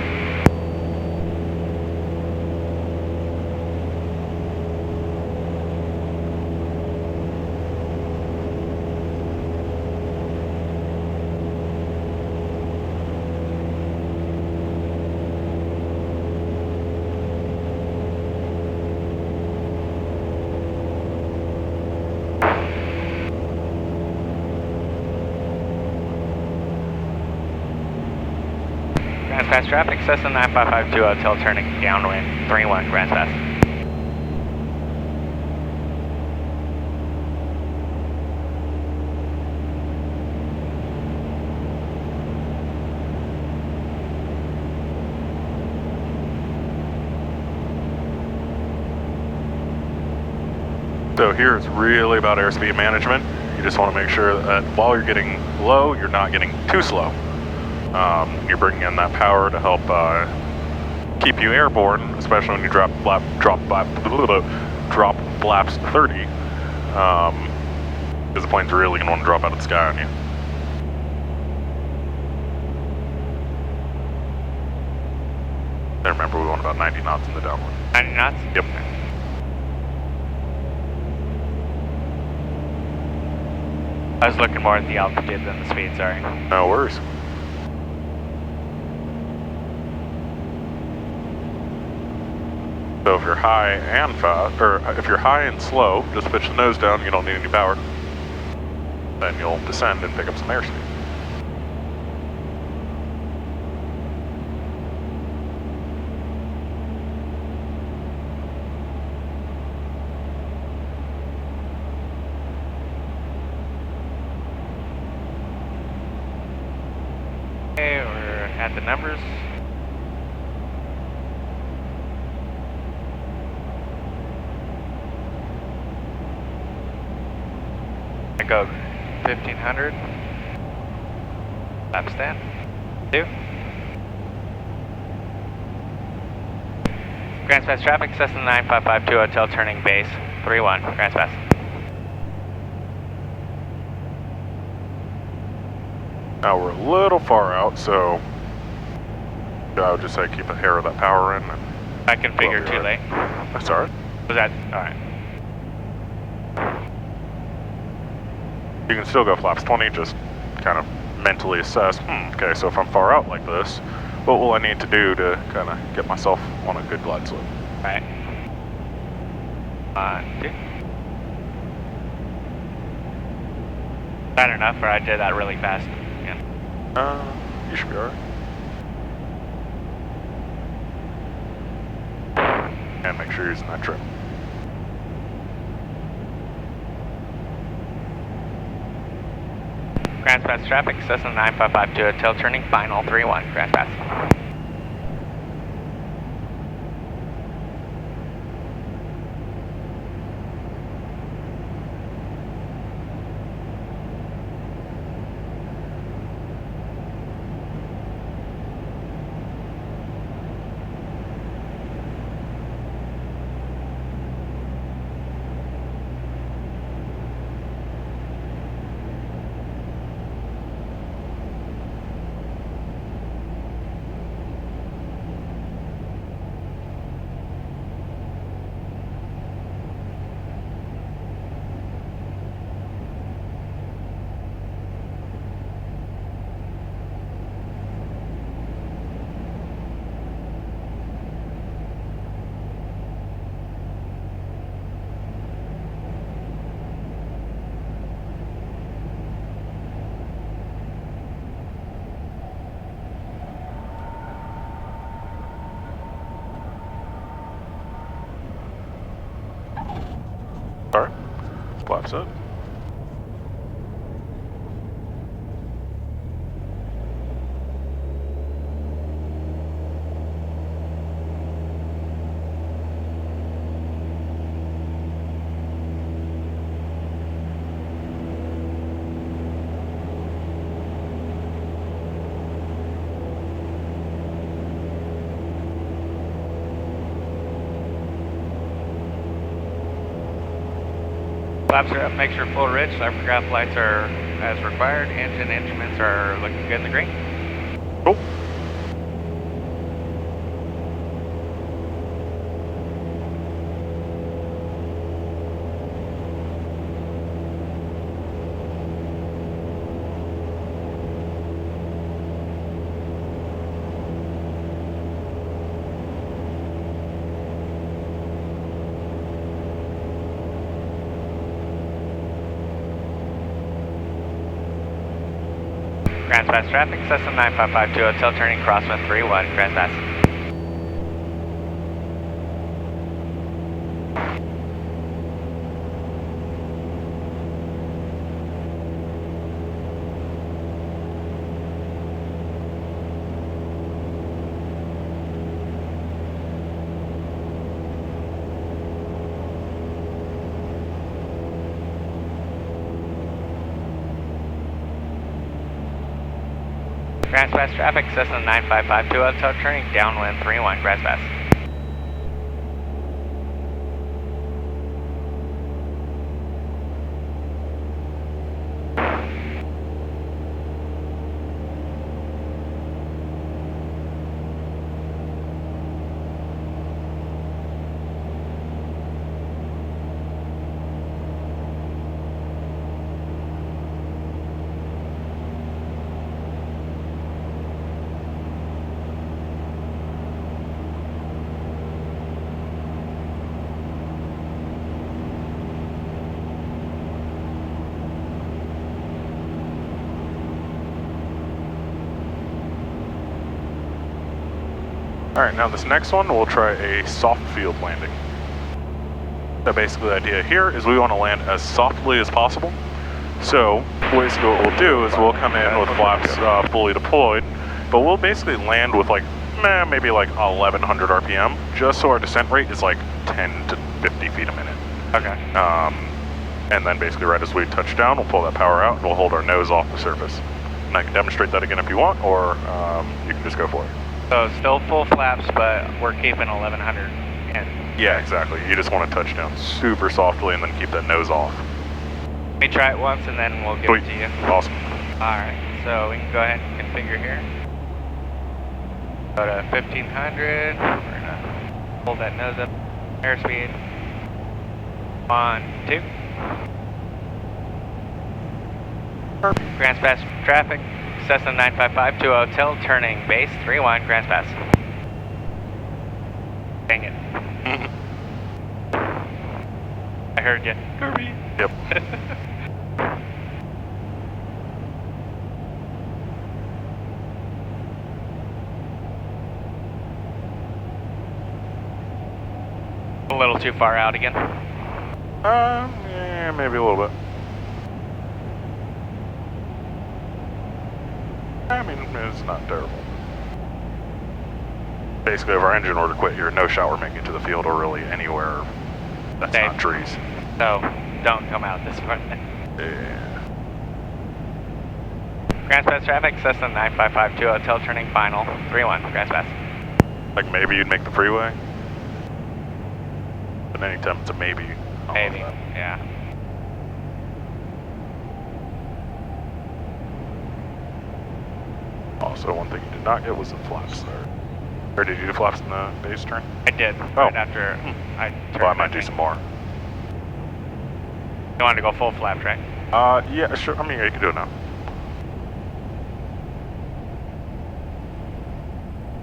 Grand Space traffic, Cessna 9552 Hotel turning downwind 31, Grand Space. So here it's really about airspeed management. You just want to make sure that while you're getting low, you're not getting too slow. You're bringing in that power to help keep you airborne, especially when you drop flaps 30, because the plane's really going to want to drop out of the sky on you. And remember, we want about 90 knots in the downwind. 90 knots? Yep. I was looking more at the altitude than the speed, sorry. No worries. So if you're high and fast, or if you're high and slow, just pitch the nose down, you don't need any power. Then you'll descend and pick up some airspeed. Okay, we're at the numbers. I go 1500. Lap stand. 2. Grand Space traffic, Cessna 9552 Hotel turning base 31. Grand Space. Now we're a little far out, so I would just say keep a hair of that power in. And I can figure too late. that's alright. Was that alright? You can still go flaps 20, just kind of mentally assess, okay, so if I'm far out like this, what will I need to do to kind of get myself on a good glide slope? Right. 1, 2. That enough, or I did that really fast? Yeah. You should be alright. And make sure you're using that trim. Grand Pass traffic, Cessna 9552 Hotel turning final 31. Grand Pass. Alright, flaps up. Flaps are up, make sure full rich, hypergraph lights are as required, engine instruments are looking good in the green. Cool. Grand Pass traffic, Cessna 9552 Hotel turning crosswind 31. Grand Pass. Grass Pass traffic, Cessna 9552 hotel turning downwind 31, Grass Pass. Alright, now this next one, we'll try a soft field landing. So basically the idea here is we want to land as softly as possible. So basically what we'll do is we'll come in with flaps fully deployed, but we'll basically land with like, maybe like 1100 RPM, just so our descent rate is like 10 to 50 feet a minute. Okay. And then basically right as we touch down, we'll pull that power out and we'll hold our nose off the surface. And I can demonstrate that again if you want, or you can just go for it. So still full flaps, but we're keeping 1100 in. Yeah, exactly. You just want to touch down super softly and then keep that nose off. Let me try it once and then we'll give Sweet. it to you. Awesome. Alright, so we can go ahead and configure here. Go to 1500. We're gonna hold that nose up. Airspeed. 1, 2. Grants Pass traffic. Cessna 955 to hotel, turning base 31, Grants Pass. Dang it. I heard you. Kirby. Yep. A little too far out again. Yeah, maybe a little bit. I mean, it's not terrible. Basically, if our engine were to quit here, no shot we're making to the field or really anywhere that's Safe. not trees. So, don't come out this far. Yeah. Grants Pass traffic, Cessna 9552 hotel, turning final 31, Grants Pass. Like maybe you'd make the freeway? But anytime it's a maybe. I'll Maybe, love that. yeah. Also, one thing you did not get was the flaps there. Or did you do flaps in the base turn? I did, Oh. right after I turned. Well, I might do some more. You wanted to go full flaps, right? Yeah, sure. I mean, you can do it now.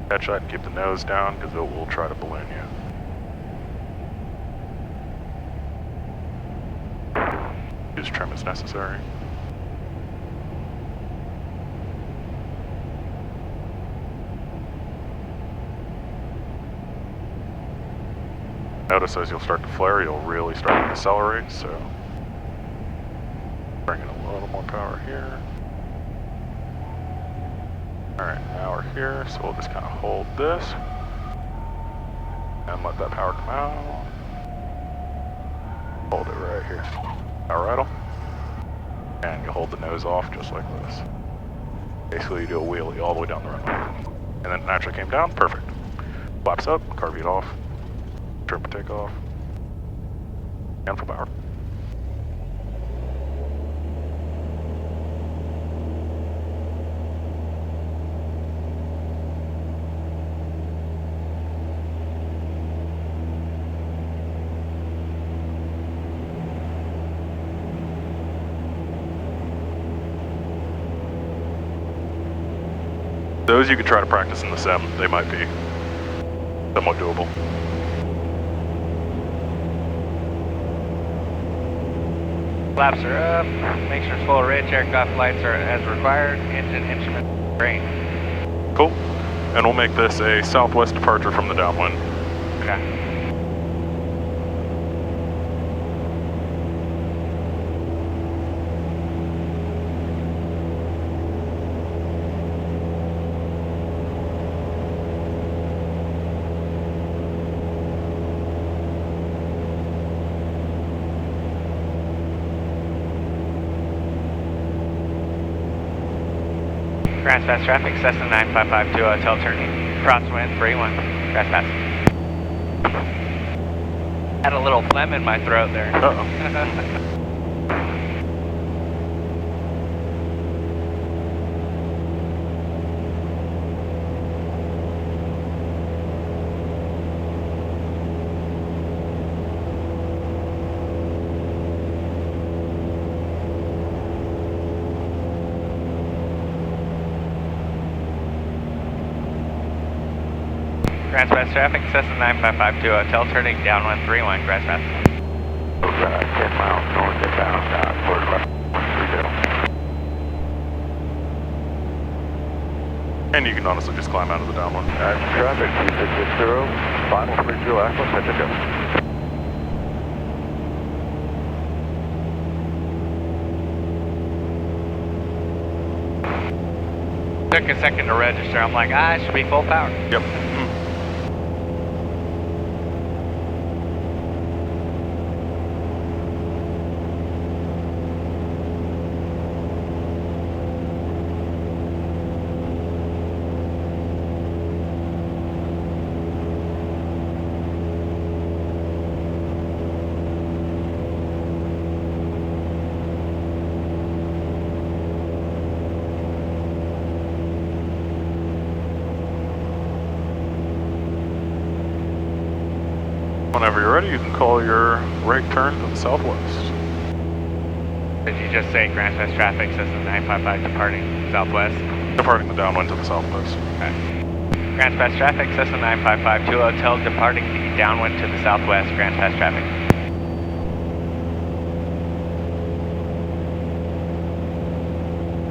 Catch that and keep the nose down because it will try to balloon you. Use trim as necessary. Notice as you'll start to flare, you'll really start to accelerate, so bring in a little more power here. Alright, now we're here, so we'll just kind of hold this and let that power come out. Hold it right here. Power idle. And you hold the nose off just like this. Basically you do a wheelie all the way down the runway. And then it naturally came down, perfect. Flaps up, carb off. Trim and take off. And full power. Those you could try to practice in the sim. They might be somewhat doable. Flaps are up. Make sure it's full rich. Aircraft lights are as required. Engine instrument brain. Cool. And we'll make this a southwest departure from the downwind. Okay. Grass pass traffic, Cessna 955 to hotel turning. Crosswind 31, grass pass. Had a little phlegm in my throat there. Uh-oh. Grass pass traffic, Cessna 955 to hotel turning downwind 31, grass pass. 10 miles north inbound, toward left 30. And you can honestly just climb out of the downwind. Traffic 2660, final 30 Aqua, set to go. Took a second to register. I'm like, it should be full power. Yep. Whenever you're ready, you can call your right turn to the southwest. Did you just say Grand Pass traffic, Cessna 955 departing southwest? Departing the downwind to the southwest. Okay. Grand Pass traffic, Cessna 955 to hotel departing the downwind to the southwest, Grand Pass traffic.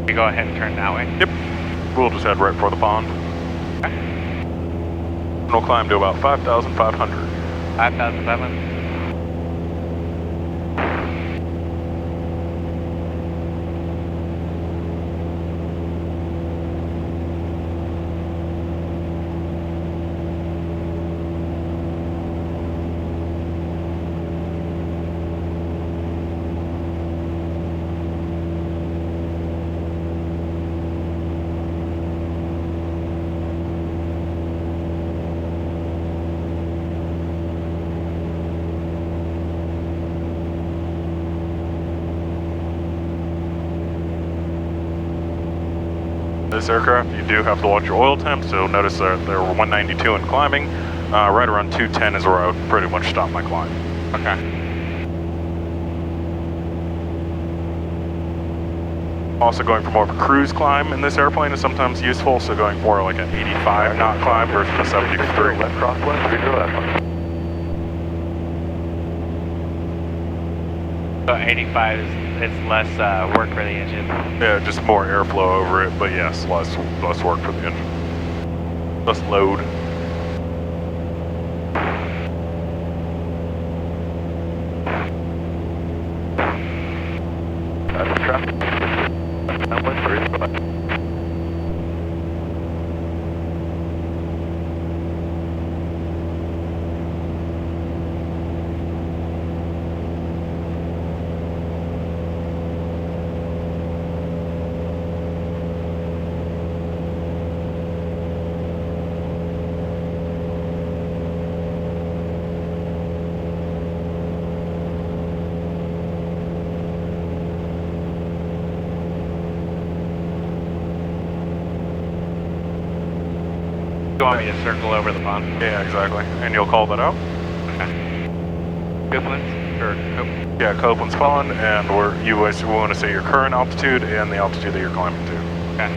We go ahead and turn that way? Yep. We'll just head right for the pond. Okay. And we'll climb to about 5,500. 5,007. This aircraft, you do have to watch your oil temps, so notice that there were 192 in climbing. Right around 210 is where I would pretty much stop my climb. Okay. Also going for more of a cruise climb in this airplane is sometimes useful, so going for like an 85 knot climb versus a 73. Left crosswind, 30 left. So 85 is it's less work for the engine. Yeah, just more airflow over it, but yes, less work for the engine. Less load. Traffic. Downwind 30 left. You want me to circle over the pond? Yeah, exactly. And you'll call that out? Okay. Copeland's? Or Copeland? Yeah, Copeland's Pond, and you want to say your current altitude and the altitude that you're climbing to. Okay.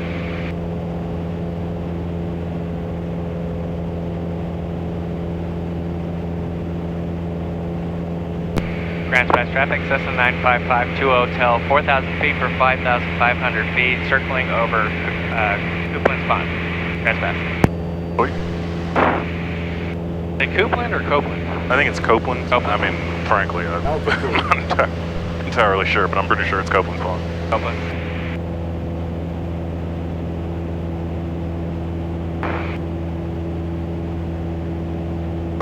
Grand Pass traffic, Cessna 955 to hotel, 4,000 feet for 5,500 feet, circling over Copeland's Pond. Grand Pass. Oi. Is it Copeland or Copeland? I think it's Copeland. Copeland. I mean, frankly, I'm not entirely sure, but I'm pretty sure it's Copeland's Pond. Copeland.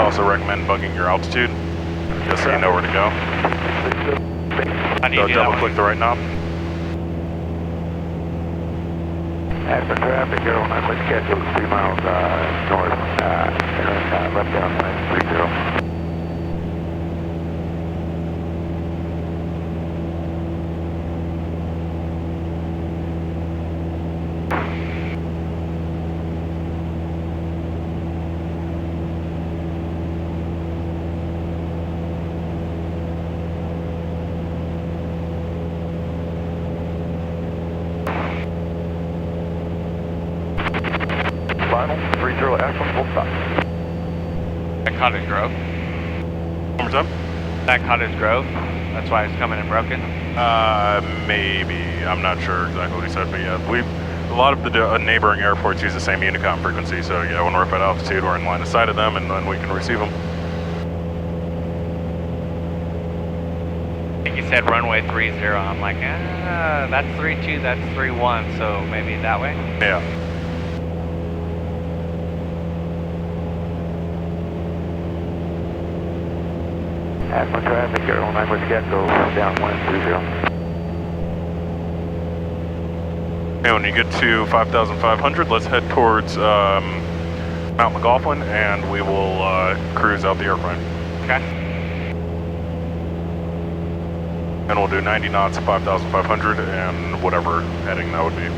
I also recommend bugging your altitude, just so you know where to go. How do you do that Double one? click the right knob. Akron traffic, Aero 9 with schedule 3 miles north, left downwind 30. Final 30 Akron, full stop. That Cottage Grove. One more time. That Cottage Grove. That's why it's coming in broken. Maybe. I'm not sure exactly what he said, but yeah, a lot of the neighboring airports use the same Unicom frequency, so yeah, when we're up at altitude, we're in line of sight of them, and then we can receive them. I think you said runway 30. I'm like, that's 32, that's 31, so maybe that way? Yeah. Akron traffic, Aero 9 with schedule downwind 30. And when you get to 5,500, let's head towards Mount McLaughlin, and we will cruise out the airplane. Okay. And we'll do 90 knots, 5,500, and whatever heading that would be.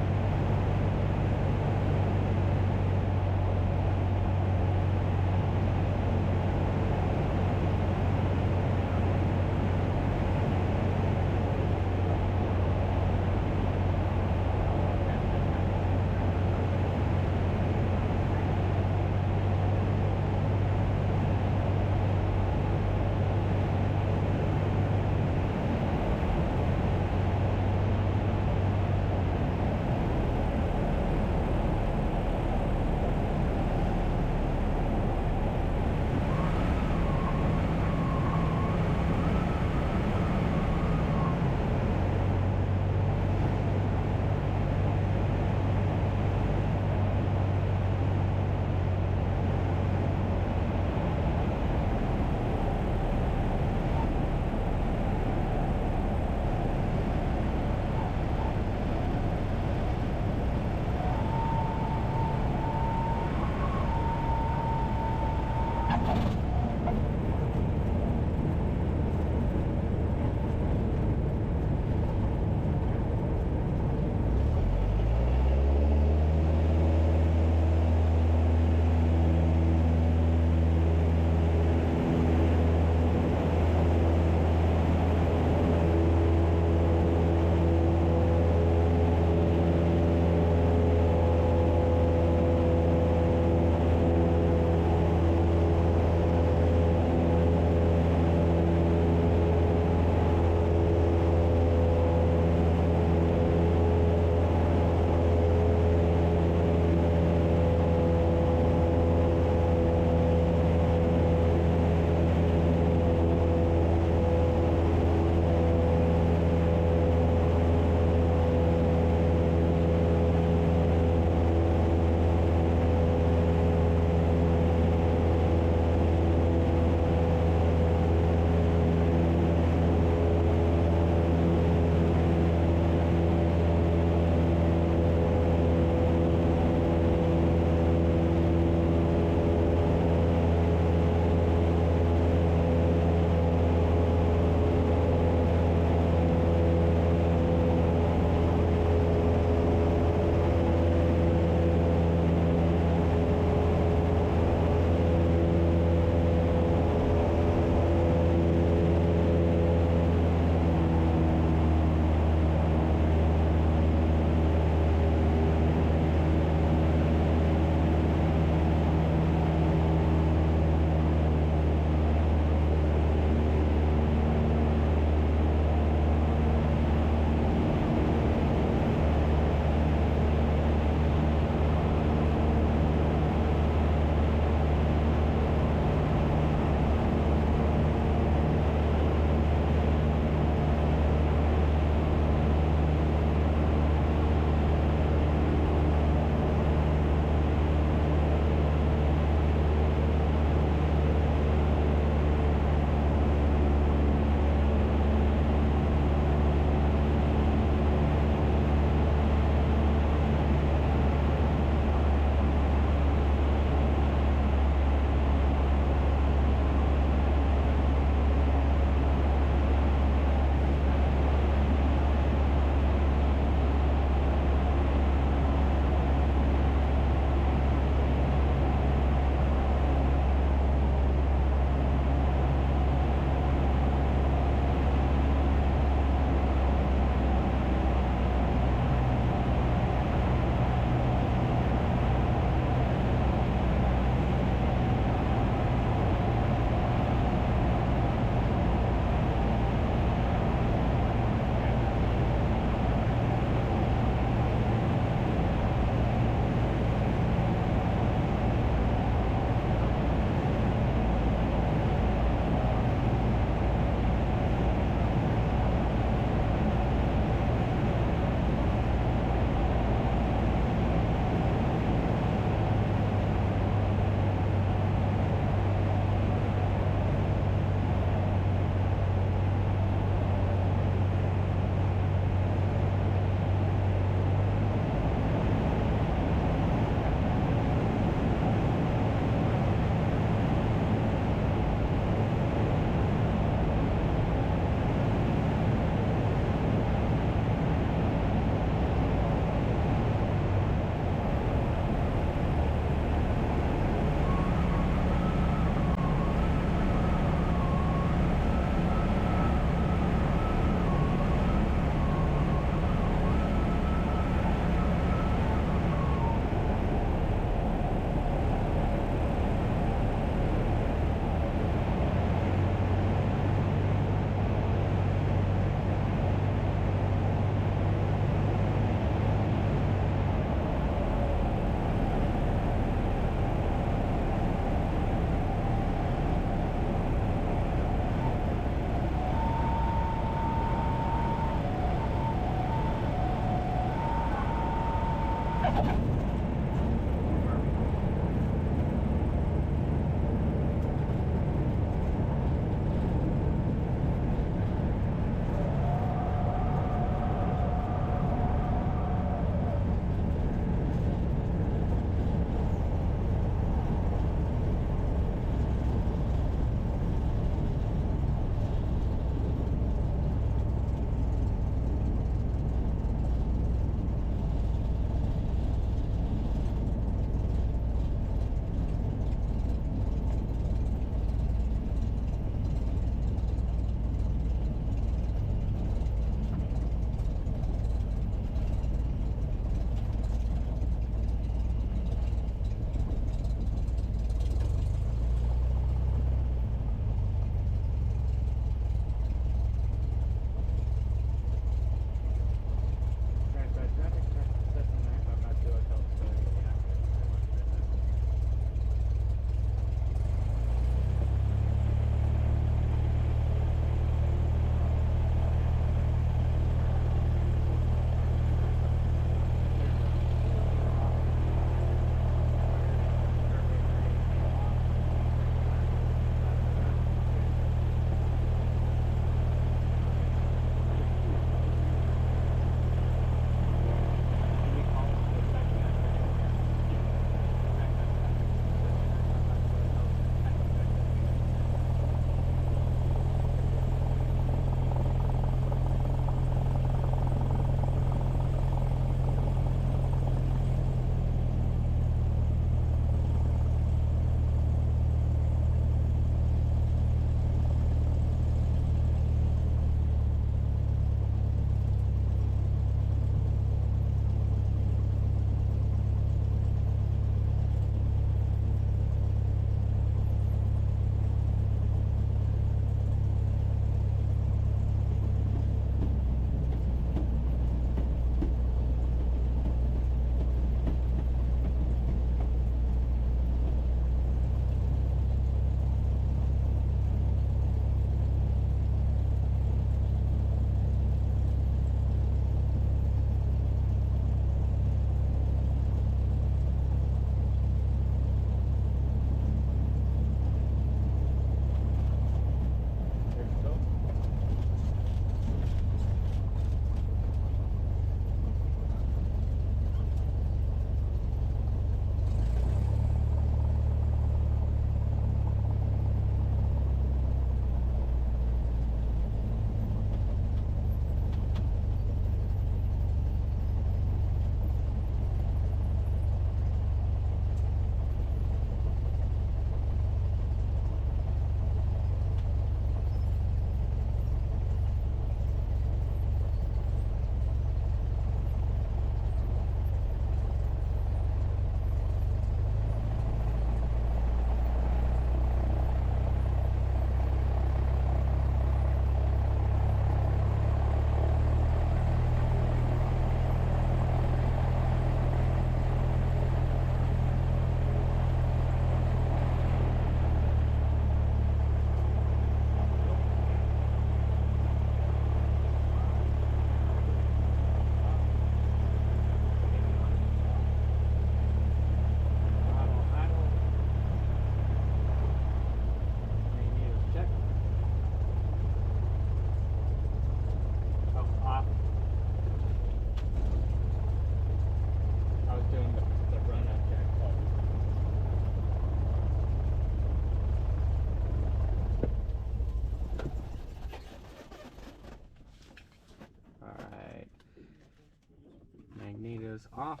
Magneto's off.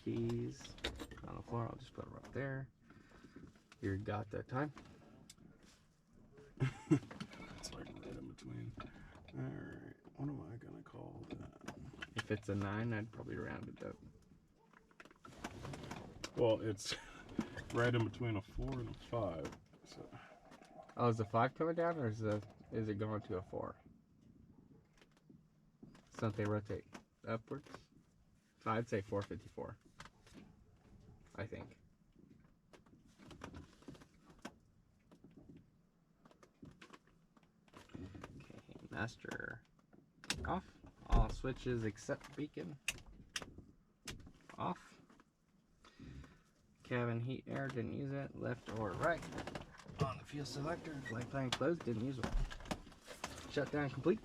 Keys on the floor. I'll just put them up there. You got that time. It's like right in between. Alright, what am I gonna call that? If it's a 9, I'd probably round it up. Well, it's right in between a 4 and a 5. So. Oh, is the 5 coming down, or is it going to a 4? So don't they rotate upwards? So I'd say 454. I think. Okay, master off. All switches except beacon. off. Cabin heat air, didn't use it. Left or right on the fuel selector. Flight plan closed, didn't use it. Shutdown complete.